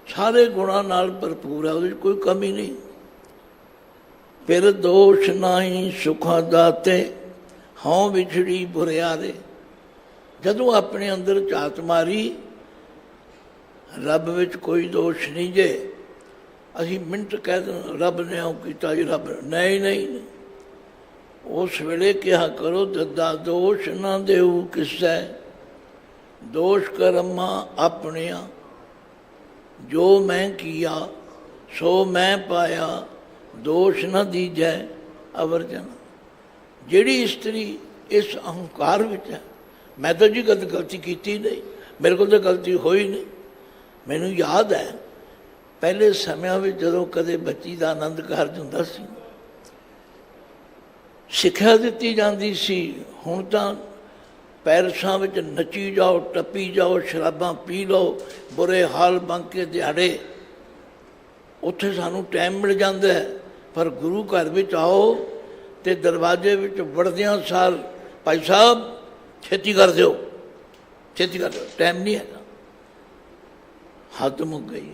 सारे गुणों नाल भरपूर है, उसमें कोई कमी नहीं। फिर दोष नाही सुखा दाते, हों विछड़ी बुरियारे। जदों अपने अंदर झात मारी, रब विच कोई दोष नहीं जे। असीं मिनट कह दें रब ने आउं कीता जी, रब नहीं नहीं, उस वेले कहा करो दद्दा दोष ना देऊ किसै, दोष कर्मा अपनिया। जो मैं किया सो मैं पाया, दोष न दीजै अवरजन। जिहड़ी इस्त्री इस अहंकार विच है, मैं तो जी कद गलती की नहीं, मेरे को तो गलती होई नहीं। मैनू याद है पहले समय में जदों कदे बच्ची का आनंद कारज हुंदा सी, सिक्ख्या दित्ती जाती सी। हुण तां पैरसां विच नची जाओ, टप्पी जाओ, शराबां पी लो, बुरे हाल बांके दिहाड़े, उत्थे सानू टाइम मिल जाता है। पर गुरु घर विच आओ तो दरवाजे विच वड़दियां सार भाई साहब छेती कर दो, छेती कर दो, टाइम नहीं है। हद मुक गई।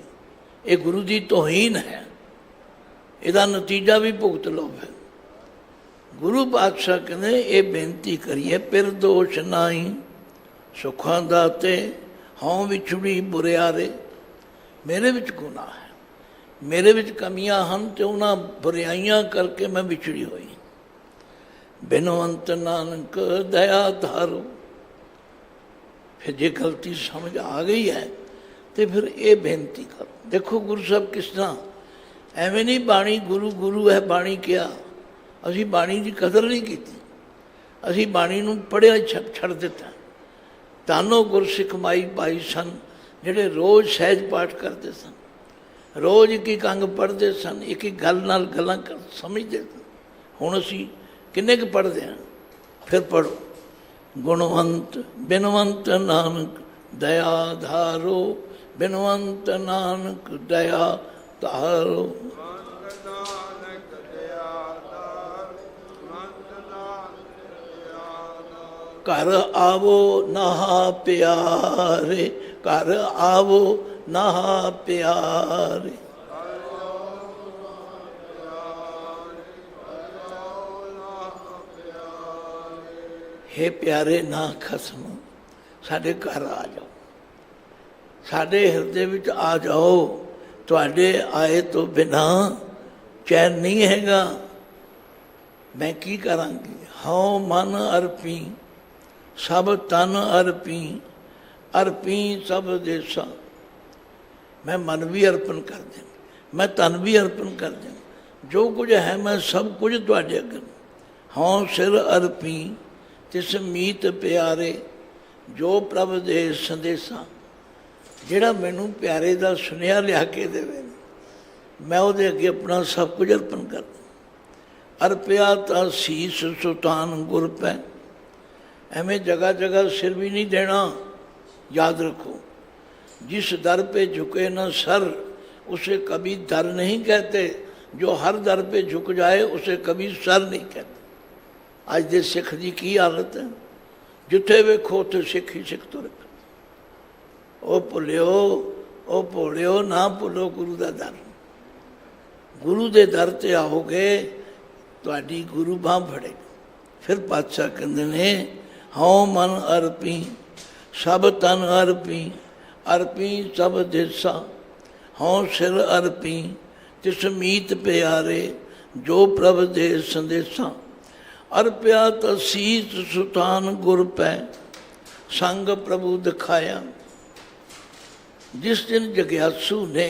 ये गुरु की तोहीन है, इसका नतीजा भी भुगत लो। फिर गुरु पातशाह कहते ये बेनती करिए, फिर दोष नाई सुखा दाते, हों विछड़ी बुरियारे। मेरे विच गुनाह है, मेरे विच कमियां हैं, तो उन्होंने बुराइयां करके मैं विछड़ी हुई। बिनवंत नानक दया धारो। फिर जे गलती समझ आ गई है तो फिर ये बेनती करो। देखो गुरु साहब किस तरह, एवं नहीं बाणी गुरु गुरु है बाणी क्या, असी बाणी की कदर नहीं की, असी बाणी नूं पढ़िया छड़ दिता। तानो गुरसिख माई पाई सन, जिहड़े रोज़ सहज पाठ करते सन, रोज़ एक अंग पढ़ते सन, एक गल नाल गल्लां समझते सन। हुण असी किन्ने क पढ़ते हैं? फिर पढ़ो, गुणवंत बिनवंत नानक दया धारो, बिनवंत नानक दया धारो। घर आवो नहा प्यारे, घर आवो नहा प्यारे। हे प्यारे ना खसम, साढ़े घर आ जाओ, साढ़े हृदय विच आ जाओ। तुहाडे आए तो बिना चैन नहीं हैगा। मैं की करांगी? हाँ मन अर्पी सब तन अर्पी, अर्पी सब देसा। मैं मन भी अर्पण कर दें, मैं तन भी अर्पण कर दें, जो कुछ है मैं सब कुछ तुहाडे अगे। हाँ सिर अर्पी ਤਿਸ ਮੀਤ ਪਿਆਰੇ ਜੋ ਪ੍ਰਭ ਦੇ ਸੰਦੇਸ਼ਾਂ। ਜਿਹੜਾ ਮੈਨੂੰ ਪਿਆਰੇ ਦਾ ਸੁਨੇਹਾ ਲਿਆ ਕੇ ਦੇਵੇ, ਮੈਂ ਉਹਦੇ ਅੱਗੇ ਆਪਣਾ ਸਭ ਕੁਝ ਅਰਪਣ ਕਰਦਾ। ਅਰਪਿਆ ਤਾਂ ਸੀਸ ਸੁਲਤਾਨ ਗੁਰ ਪੈ। ਐਵੇਂ ਜਗ੍ਹਾ ਜਗ੍ਹਾ ਸਿਰ ਵੀ ਨਹੀਂ ਦੇਣਾ। याद रखो, जिस दर पे झुके न सर उसे कभी दर नहीं कहते, जो हर दर पे झुक जाए उसे कभी सर नहीं कहते। आज दे सिख की की हालत है, जिथे वेखो उत्थे सिख ही सिख तुर। ओ भुलियो, ओ भोलियो, ना भुलो गुरु का दर। गुरु के दर ते आओगे तुहाडी गुरु बांह फड़े। फिर पातशाह कहते ने हौ मन अर्पी सब तन अर्पी, अर्पी सब देसा। हों सिर अर्पी तिस मीत प्यारे जो प्रभ दे संदेशा। अर्प्या तसीस सुतान गुर पै संग प्रभु दिखाया। जिस दिन जग्यासू ने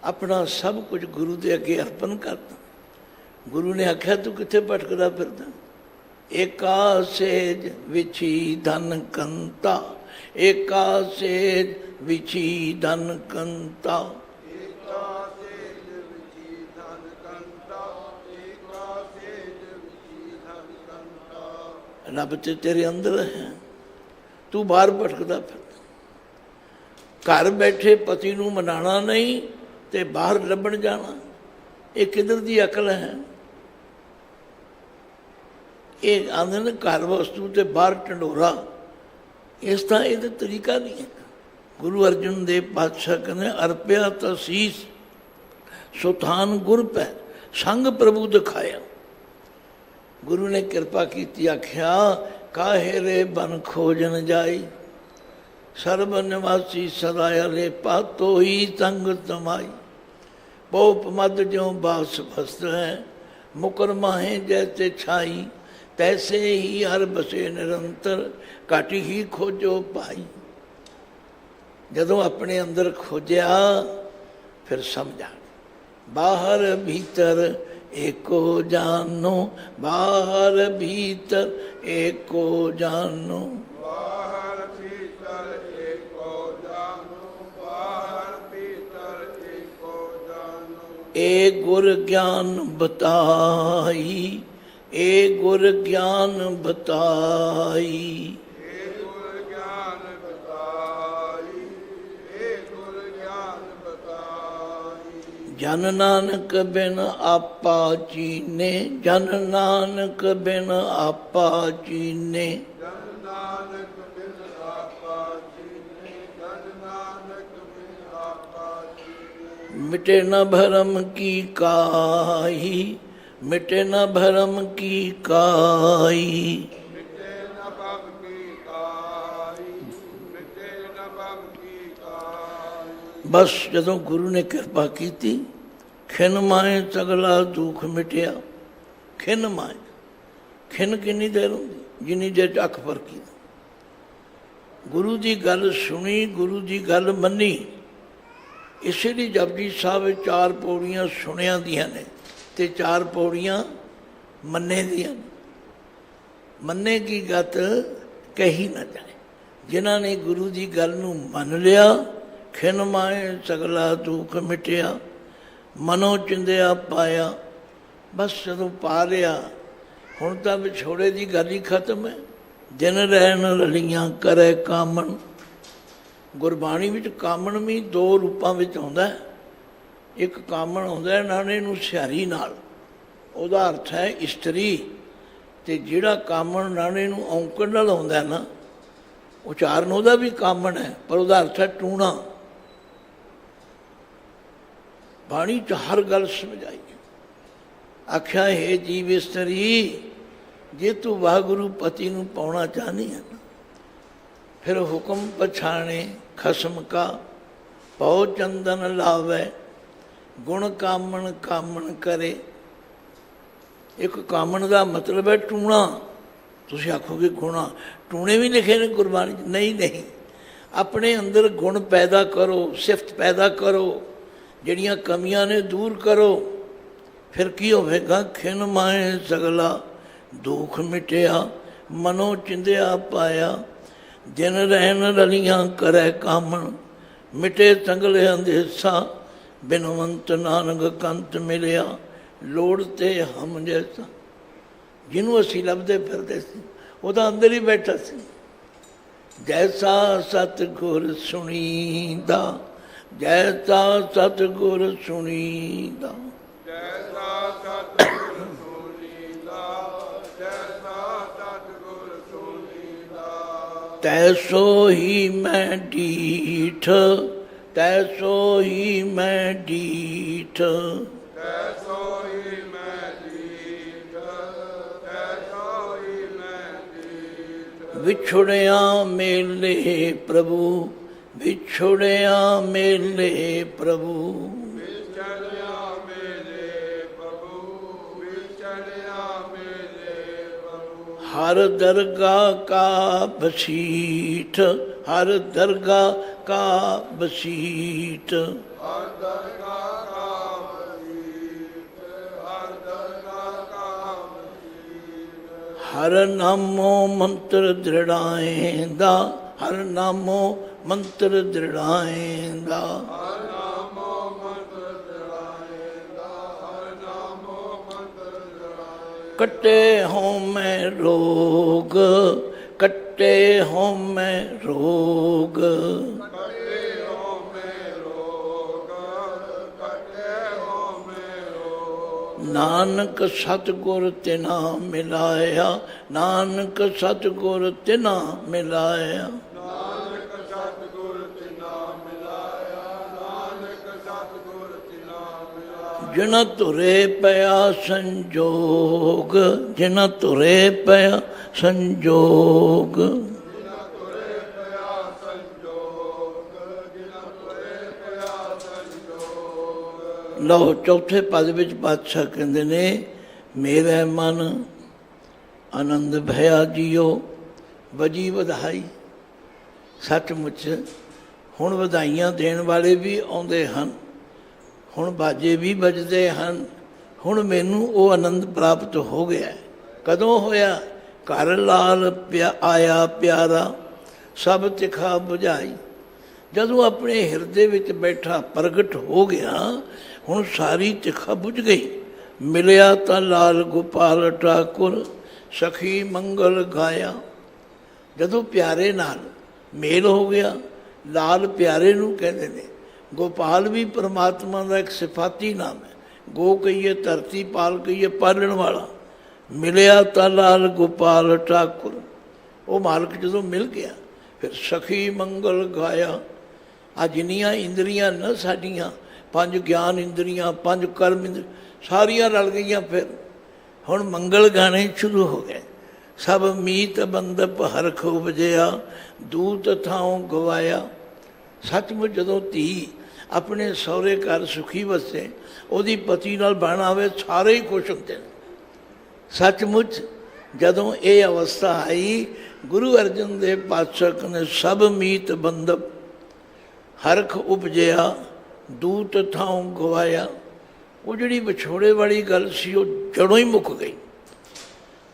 अपना सब कुछ गुरु के अगे अर्पण करता, गुरु ने आख्या तू कित्थे भटकदा फिरदा। एका सेज विछी धन कंता, एका सेज विछी धन कंता। रब ते तेरे अंदर है, तू बाहर भटकदा फिरदा। घर बैठे पति नूं मनाना नहीं ते बाहर लभण जाना, ये किधर दी अकल है। ਇਹ ਆਂਦੇ ਨੇ ਘਰ ਵਸਤੂ ਤੇ ਬਾਹਰ ਢੰਡੋਰਾ, ਇਸ ਤਰ੍ਹਾਂ ਇਹਦਾ ਤਰੀਕਾ ਨਹੀਂ ਹੈ। ਗੁਰੂ ਅਰਜਨ ਦੇਵ ਪਾਤਸ਼ਾਹ ਕਹਿੰਦੇ ਅਰਪਿਆ ਤਸੀਸ ਸੁਥਾਨ ਗੁਰ ਪੈ ਸੰਗ ਪ੍ਰਭੂ ਦਿਖਾਇਆ। ਗੁਰੂ ਨੇ ਕਿਰਪਾ ਕੀਤੀ, ਆਖਿਆ ਕਾਹੇ ਰੇ ਬਨ ਖੋਜਨ ਜਾਈ, ਸਰਬ ਨਿਵਾਸੀ ਸਦਾਇਆ ਲੈ ਪਾਤੋ ਹੀ ਸੰਗ ਤਮਾਈ। ਪੋਪ ਮਦ ਜਿਉ ਬਾਸ ਫਸਤ ਹੈ, ਮੁਕਰ ਮਾਹੇ ਜੈਸੇ ਛਾਈ। तैसे ही हर बसे निरंतर, घट ही खोजो पाई। जदों अपने अंदर खोजा फिर समझा। बाहर भीतर एको जानो, बाहर भीतर एको जानो। बाहर भीतर एको जानो, बाहर भीतर एको जानो। ए गुर ज्ञान बताई, ए गुर ज्ञान बताई। ए गुर ज्ञान बताई, ए गुर ज्ञान बताई। जन नानक बिन आपा चीने, जन नानक बिन आपा चीने। जन नानक बिन आपा चीने, जन नानक बिन आपा चीने। मिटे न भरम की काई, मिटे न भरम की काई। मिटे न भव की काई, मिटे न भव की काई। बस जदों गुरु ने कृपा की, खिन माए सगला दुख मिटिया। खिन माए, खिन किन्नी देर होंदी, जिन्नी देर अख फरकी। गुरु की गल सुनी, गुरु की गल मनी। इसे लिए जपजी साहब 4 पौड़ियां सुनिया दियां ने ते 4 पौड़ियां मन्ने दियां। मन्ने की गत कही न जाए। जिन्हों ने गुरु की गल नूं मन लिया, खिन माए सगला दुख मिटिया, मनो चिंदिया पाया। बस जदों पा लिया, हुण तां विछोड़े की गल ही खत्म है। दिन रहन रलियां करे कामन। गुरबाणी विच कामन भी 2 रूपां विच आउंदा है। एक कामन आउंदा है नाने नूं सिहारी नाल, ਉਹਦਾ अर्थ है इस्तरी। ਤੇ ਜਿਹੜਾ ਕਾਮਣ ਨਾਣੇ ਨੂੰ ਔਂਕੜ ਨਾਲ ਆਉਂਦਾ ਨਾ, ਉਚਾਰਨ ਉਹਦਾ ਵੀ ਕਾਮਣ ਹੈ, ਪਰ ਉਹਦਾ ਅਰਥ ਹੈ ਟੂਣਾ। ਬਾਣੀ 'ਚ ਹਰ ਗੱਲ ਸਮਝਾਈ। ਆਖਿਆ ਹੈ ਜੀਵ ਇਸਤਰੀ, ਜੇ ਤੂੰ ਵਾਹਿਗੁਰੂ ਪਤੀ ਨੂੰ ਪਾਉਣਾ ਚਾਹਨੀ ਹੈ ਨਾ, ਫਿਰ ਹੁਕਮ ਪਛਾਣੇ ਖਸਮ ਕਾ, ਪਉ ਚੰਦਨ ਲਾਵੇ, ਗੁਣ ਕਾਮਣ ਕਾਮਣ ਕਰੇ। ਇੱਕ ਕਾਮਣ ਦਾ ਮਤਲਬ ਹੈ ਟੂਣਾ। ਤੁਸੀਂ ਆਖੋਗੇ ਗੁਣਾ, ਟੂਣੇ ਵੀ ਲਿਖੇ ਨੇ ਗੁਰਬਾਣੀ 'ਚ। ਨਹੀਂ ਨਹੀਂ, ਆਪਣੇ ਅੰਦਰ ਗੁਣ ਪੈਦਾ ਕਰੋ, ਸਿਫਤ ਪੈਦਾ ਕਰੋ, ਜਿਹੜੀਆਂ ਕਮੀਆਂ ਨੇ ਦੂਰ ਕਰੋ। ਫਿਰ ਕੀ ਹੋਵੇਗਾ? ਖਿਨ ਮਾਏ ਸਗਲਾ ਦੁੱਖ ਮਿਟਿਆ, ਮਨੋ ਚਿੰਦਿਆ ਪਾਇਆ। ਦਿਨ ਰਹਿਣ ਰਲੀਆਂ ਕਰੈ ਕਾਮਣ, ਮਿਟੇ ਸੰਗਲੇ ਅੰਦੇਸਾ। ਬਿਨਵੰਤ ਨਾਨਕ ਕੰਤ ਮਿਲਿਆ, ਲੋੜ ਤੇ ਹਮ ਜੈਸਾ। ਜਿਹਨੂੰ ਅਸੀਂ ਲੱਭਦੇ ਫਿਰਦੇ ਸੀ ਉਹ ਤਾਂ ਅੰਦਰ ਹੀ ਬੈਠਾ ਸੀ। ਜੈਸਾ ਸਤਿਗੁਰ ਸੁਣੀਦਾ, ਜੈਸਾ ਸਤਿਗੁਰ ਸੁਣੀਦਾ। ਜੈਸਾ ਸਤਿਗੁਰ ਸੁਣੀਦਾ, ਜੈਸਾ ਸਤਿਗੁਰ ਸੁਣੀਦਾ। ਤੈਸੋ ਹੀ ਮੈਂ ਡੀਠ, ਤੈਸੋ ਹੀ ਮੈਂ ਡੀਠ। ਤੈਸੋ ਹੀ ਮੈਂ ਦੀਠ, ਤੈਸੋ ਹੀ ਮੈਂ ਦੀਠ। ਵਿਛੁੜਿਆ ਮੇਲੇ ਪ੍ਰਭੂ, ਵਿਛੁੜਿਆ ਮੇਲੇ ਪ੍ਰਭੂ। ਵਿਚੜਿਆ ਮੇਰੇ ਪ੍ਰਭੂ, ਵਿਚੜਿਆ ਮੇਰੇ ਪ੍ਰਭੂ। ਹਰ ਦਰਗਾਹ ਕਾ ਬਸੀਠ, ਹਰ ਦਰਗਾਹ ਕਾ ਬਸੀਠ। ਹਰ ਦਰਗਾਹ ਕਾ ਬਸੀਠ, ਹਰ ਦਰਗਾਹ ਕਾ ਬਸੀਠ। ਹਰ ਨਾਮੋ ਮੰਤਰ ਦ੍ਰਿੜਾਏਂਦਾ, ਹਰ ਨਾਮੋ ਮੰਤਰ ਦ੍ਰਿੜਾਏਂਦਾ। ਹਰ ਨਾਮੋ ਮੰਤਰ ਦ੍ਰਿੜਾਏਂਦਾ, ਹਰ ਨਾਮੋ ਮੰਤਰ ਦ੍ਰਿੜਾਏਂਦਾ। ਕੱਟੇ ਹੋਂ ਮੈਂ ਰੋਗ, ਕੱਟੇ ਹੋਂ ਮੈਂ ਰੋਗ। ਕੱਟੇ ਹੋ ਮੈਂ ਰੋਗ, ਕੱਟੇ ਹੋ ਮੈਂ ਰੋਗ। ਨਾਨਕ ਸਤਿਗੁਰ ਤਿਨਾ ਮਿਲਾਇਆ, ਨਾਨਕ ਸਤਿਗੁਰ ਤਿਨਾ ਮਿਲਾਇਆ। ਨਾਨਕ ਸਤਿਗੁਰ ਤਿਨਾ ਮਿਲਾਇਆ, ਨਾਨਕ ਸਤਿਗੁਰ ਤਿਨਾ ਮਿਲਾਇਆ। ਜਿਨ ਧੁਰੇ ਪਿਆ ਸੰਜੋਗ, ਜਿਨ ਧੁਰੇ ਪਿਆ ਸੰਜੋਗ। ਜਿਨਾ ਤੁਰੇ ਪਿਆ ਸੰਜੋਗ, ਜਿਨਾ ਤੁਰੇ ਪਿਆ ਸੰਜੋਗ। ਲਓ ਚੌਥੇ ਪਦ ਵਿੱਚ ਪਾਤਸ਼ਾਹ ਕਹਿੰਦੇ ਨੇ, ਮੇਰਾ ਮਨ ਆਨੰਦ ਭਇਆ ਜੀਓ, ਵਜੀ ਵਧਾਈ। ਸੱਚਮੁੱਚ ਹੁਣ ਵਧਾਈਆਂ ਦੇਣ ਵਾਲੇ ਵੀ ਆਉਂਦੇ ਹਨ, ਹੁਣ ਬਾਜੇ ਵੀ ਵੱਜਦੇ ਹਨ। ਹੁਣ ਮੈਨੂੰ ਉਹ ਆਨੰਦ ਪ੍ਰਾਪਤ ਹੋ ਗਿਆ। ਕਦੋਂ ਹੋਇਆ? ਘਰ ਲਾਲ ਆਇਆ ਪਿਆਰਾ, ਸਭ ਤਿਖਾ ਬੁਝਾਈ। ਜਦੋਂ ਆਪਣੇ ਹਿਰਦੇ ਵਿੱਚ ਬੈਠਾ ਪ੍ਰਗਟ ਹੋ ਗਿਆ, ਹੁਣ ਸਾਰੀ ਤਿਖਾ ਬੁਝ ਗਈ। ਮਿਲਿਆ ਤਾਂ ਲਾਲ ਗੋਪਾਲ ਠਾਕੁਰ, ਸਖੀ ਮੰਗਲ ਗਾਇਆ। ਜਦੋਂ ਪਿਆਰੇ ਨਾਲ ਮੇਲ ਹੋ ਗਿਆ, ਲਾਲ ਪਿਆਰੇ ਨੂੰ ਕਹਿੰਦੇ ਨੇ। ਗੋਪਾਲ ਵੀ ਪਰਮਾਤਮਾ ਦਾ ਇੱਕ ਸਿਫਾਤੀ ਨਾਮ ਹੈ। ਗੋ ਕਹੀਏ ਧਰਤੀ, ਪਾਲ ਕਹੀਏ ਪਾਲਣ ਵਾਲਾ। ਮਿਲਿਆ ਤਾਂ ਲਾਲ ਗੋਪਾਲ ਠਾਕੁਰ, ਉਹ ਮਾਲਕ ਜਦੋਂ ਮਿਲ ਗਿਆ, ਫਿਰ ਸਖੀ ਮੰਗਲ ਗਾਇਆ। ਆ ਜਿੰਨੀਆਂ ਇੰਦਰੀਆਂ ਨਾ ਸਾਡੀਆਂ, 5 ਗਿਆਨ ਇੰਦਰੀਆਂ, 5 ਕਰਮ ਇੰਦਰ, ਸਾਰੀਆਂ ਰਲ ਗਈਆਂ। ਫਿਰ ਹੁਣ ਮੰਗਲ ਗਾਣੇ ਸ਼ੁਰੂ ਹੋ ਗਏ। ਸਭ ਮੀਤ ਬੰਦਪ ਹਰਖ ਉਪਜਿਆ, ਦੂਤ ਥਾਉ ਗਵਾਇਆ। ਸੱਚਮੁੱਚ ਜਦੋਂ ਧੀ ਆਪਣੇ ਸਹੁਰੇ ਘਰ ਸੁਖੀ ਵਸੇ, ਉਹਦੀ ਪਤੀ ਨਾਲ ਬਣ ਆਵੇ, ਸਾਰੇ ਹੀ ਖੁਸ਼ ਹੁੰਦੇ ਨੇ। ਸੱਚਮੁੱਚ ਜਦੋਂ ਇਹ ਅਵਸਥਾ ਆਈ, ਗੁਰੂ ਅਰਜਨ ਦੇਵ ਪਾਤਸ਼ਾਹ ਨੇ ਸਭ ਮੀਤ ਬੰਦਪ ਹਰਖ ਉਪਜਿਆ, ਦੂਤ ਥਾਉ ਗਵਾਇਆ। ਉਹ ਜਿਹੜੀ ਵਿਛੋੜੇ ਵਾਲੀ ਗੱਲ ਸੀ, ਉਹ ਜੜੋਂ ਹੀ ਮੁੱਕ ਗਈ।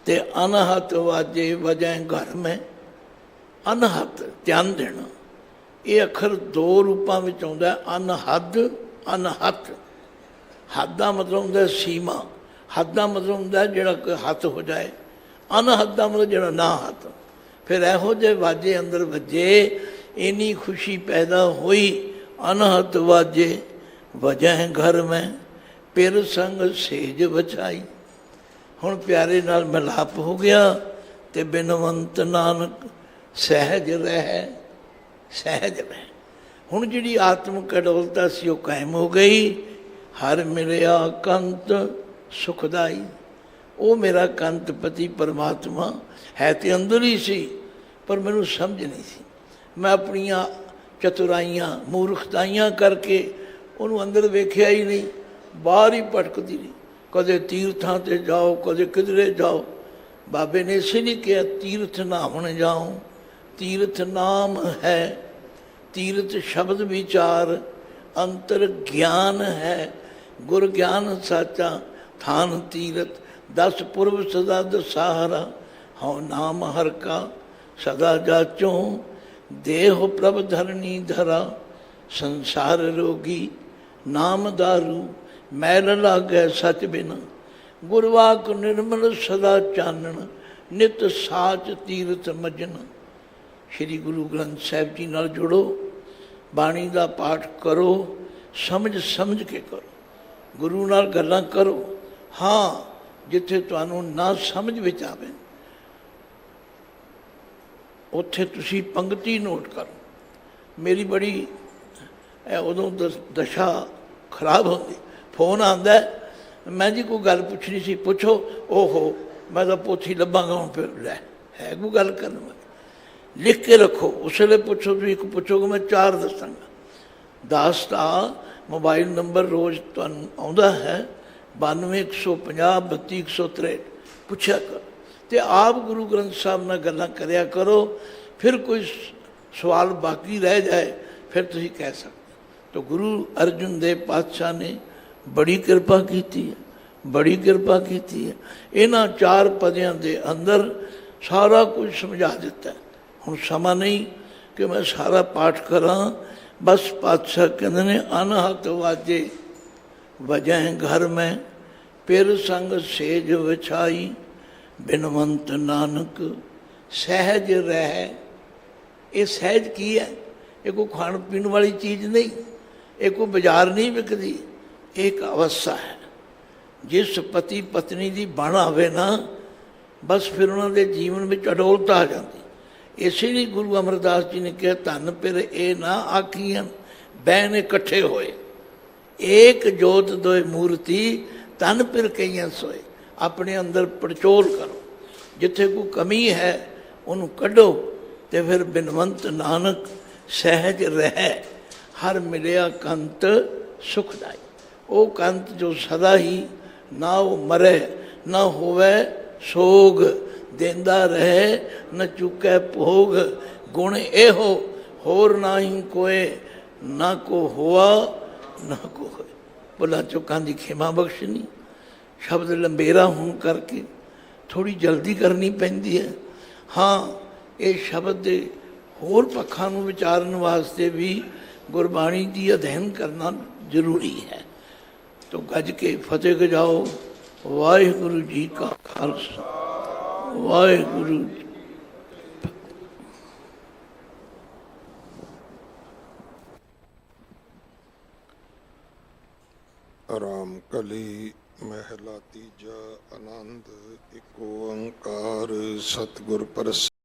ਤੇ ਅਨਹਤ ਵਾਜੇ ਵਜੈ ਘਰ ਮੈਂ। ਅਨਹਤ ਧਿਆਨ ਦੇਣਾ, ਇਹ ਅੱਖਰ 2 ਰੂਪਾਂ ਵਿੱਚ ਆਉਂਦਾ। ਅਨਹਦ, ਅਨਹਤ। ਹੱਦ ਦਾ ਮਤਲਬ ਹੁੰਦਾ ਸੀਮਾ, ਹੱਦ ਦਾ ਮਤਲਬ ਹੁੰਦਾ ਜਿਹੜਾ ਕੋਈ ਹੱਥ ਹੋ ਜਾਏ। ਅਨਹਦ ਦਾ ਮਤਲਬ ਜਿਹੜਾ ਨਾ ਹੱਥ। ਫਿਰ ਇਹੋ ਜਿਹੇ ਵਾਜੇ ਅੰਦਰ ਵੱਜੇ, ਇੰਨੀ ਖੁਸ਼ੀ ਪੈਦਾ ਹੋਈ। ਅਨਹਤ ਵਾਜੇ ਵਜੈ ਘਰ ਮੈਂ, ਪਿਰ ਸੰਗ ਸੇਜ ਬਚਾਈ। ਹੁਣ ਪਿਆਰੇ ਨਾਲ ਮਿਲਾਪ ਹੋ ਗਿਆ ਤੇ ਬਿਨਵੰਤ ਨਾਨਕ ਸਹਿਜ ਰਹਿ, ਸਹਿਜ ਰਹਿ। ਹੁਣ ਜਿਹੜੀ ਆਤਮਿਕ ਅਡੋਲਤਾ ਸੀ ਉਹ ਕਾਇਮ ਹੋ ਗਈ। ਹਰ ਮਿਲਿਆ ਕੰਤ ਸੁਖਦਾਈ। ਉਹ ਮੇਰਾ ਕੰਤ ਪਤੀ ਪਰਮਾਤਮਾ ਹੈ ਤੇ ਅੰਦਰ ਹੀ ਸੀ, ਪਰ ਮੈਨੂੰ ਸਮਝ ਨਹੀਂ ਸੀ। ਮੈਂ ਆਪਣੀਆਂ ਚਤੁਰਾਈਆਂ, ਮੂਰਖਤਾਈਆਂ ਕਰਕੇ ਉਹਨੂੰ ਅੰਦਰ ਵੇਖਿਆ ਹੀ ਨਹੀਂ, ਬਾਹਰ ਹੀ ਭਟਕਦੀ ਰਹੀ। ਕਦੇ ਤੀਰਥਾਂ 'ਤੇ ਜਾਓ, ਕਦੇ ਕਿਧਰੇ ਜਾਓ। ਬਾਬੇ ਨੇ ਇਸੇ ਲਈ ਕਿਹਾ, ਤੀਰਥ ਨਾਵਣ ਜਾਓ। ਤੀਰਥ ਨਾਮ ਹੈ, ਤੀਰਥ ਸ਼ਬਦ ਵਿਚਾਰ, ਅੰਤਰ ਗਿਆਨ ਹੈ। ਗੁਰ ਗਿਆਨ ਸਾਚਾ ਥਾਨ ਤੀਰਥ, 10 ਪੁਰਬ ਸਦਾ ਦਸਾਹਰਾ। हौ नाम हर का सदा जाचो, देह प्रभ धरणी धरा, संसार रोगी नाम दारू, मैल लागै सच बिना, गुरवाक निर्मल सदा चानन, नित साच तीरथ मजन। श्री गुरु ग्रंथ साहिब जी नाल जुड़ो, बाणी का पाठ करो, समझ समझ के करो, गुरु नाल गल्लां करो। हाँ, जिथे तुहानू ना समझ विच आवे उत्थे तुसी पंक्ति नोट करो। मेरी बड़ी उदों दशा खराब होती, फोन आंदा मैं जी कोई गल पुछनी सी, पुछो। ओहो मैं तो पोथी लभांगा हूँ, फिर लै है कोई गल करने वाली, लिख के रखो। उस वे पुछो, तुम एक पुछोगे मैं चार दसांगा। दास का मोबाइल नंबर रोज़ तुहानू आउंदा है 92 150 32 163, पुछया करो। तो आप गुरु ग्रंथ साहब नाल गल्लां करया करो, फिर कोई सवाल बाकी रह जाए फिर तुसीं कह सकते। तो गुरु अर्जुन देव पातशाह ने बड़ी किरपा की है, बड़ी किरपा की है। इन्हां चार पदियां दे अंदर सारा कुछ समझा दिता है। हुण समा नहीं कि मैं सारा पाठ करा, बस पातशाह कहते ने अनहत वाजे वजह घर में, पिर संग सेज विछाई, बिनवंत नानक सहज रह। ये सहज की है? ये कोई खाण पीण वाली चीज़ नहीं, ये कोई बाजार नहीं बिकती, एक अवस्था है। जिस पति पत्नी की बण आवे ना, बस फिर उन्होंने जीवन में अडोलता आ जाती। इसीलिए गुरु अमरदास जी ने कहा, धन पिर ए ना आखियन बैन इकट्ठे होए, एक जोत दोए मूर्ति, धन पिर कईयां सोए। अपने अंदर पड़चोल करो, जिथे कोई कमी है उन्होंने कढ़ो, तो फिर बिनवंत नानक सहज रह, हर मिलिया कंत सुखदाई। वो कंत जो सदा ही ना वो मरे, ना होवे सोग, देंदा रहे न चुकै भोग। गुण एहो होर ना ही कोए, ना को हुआ ना को होए। भुला चुकां दी खेमा बख्शनी। शब्द लंबेरा होने करके थोड़ी जल्दी करनी पैंदी है। हाँ, ये शब्द दे होर पक्षां नूं विचारन वास्ते भी गुरबाणी की अध्ययन करना जरूरी है। तो गज के फतेह गजाओ। वाहिगुरु जी का खालसा, वाहिगुरु जी। राम कली महला तीजा आनंद, एक ओंकार सतगुर प्रसाद।